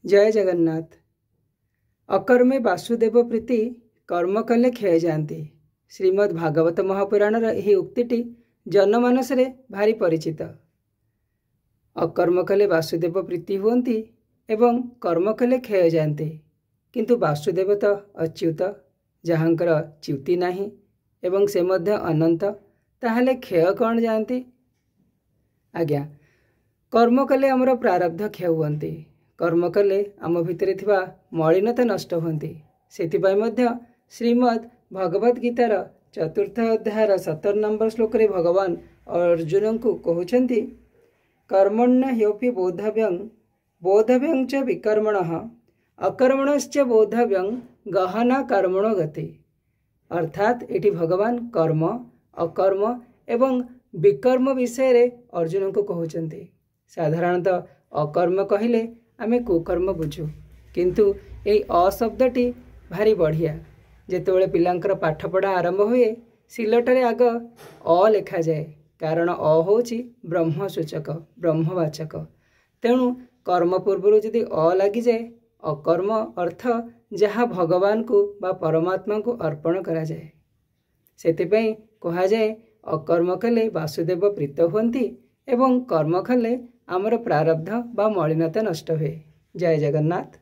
जय जगन्नाथ। अकर्मे वासुदेव प्रीति कर्म कले क्षय जाती। श्रीमद् भागवत महापुराणर यही उक्तिटी जनमानस रे भारी परिचित। अकर्म कले वासुदेव प्रीति हुअन्ति एवं कर्म कले क्षय जाते। किंतु वासुदेव तो अच्युत, जहाँकर च्युति नाही एवं से मध्य अनंत, ताहले क्षय कौन जाती? आज्ञा, कर्म कले आमर प्रारब्ध क्षय हुअन्ति। कर्म कले आम भितर थिबा मलिनता नष्ट हुअन्ति। सेथिपाई मध्य श्रीमद् भगवद गीतार 4th अध्यायर 17 नंबर श्लोक रे भगवान अर्जुन को कहउछन्ति, कर्मण्य ह्योपि बोधव्यं बोधव्यं च विकर्मणः अकर्मणश्च बोधव्यं गहना कर्मणो गति। अर्थात एटी भगवान कर्म, अकर्म एवं विकर्म विषय रे अर्जुन को कहउछन्ति। साधारणतः अकर्म कहिले आमे कुकर्म बुझु, किंतु यही अशब्दटी भारी बढ़िया। जेतेबेले पिलांकर पाठपढ़ा आरंभ हुए सिलटरे आग अ लेखा जाए, कारण अ होची ब्रह्मसूचक, ब्रह्मवाचक। तेणु कर्म पूर्व यदि अ लगी जाए, अकर्म अर्थ जहाँ भगवान को बा परमात्मा को अर्पण करा जाए। सेतिपई कहा जाए अकर्म कले वासुदेव प्रीत हुअन्ति एवं कर्म कले आमर प्रारब्ध बा मलिनता नष्ट हुए। जय जगन्नाथ।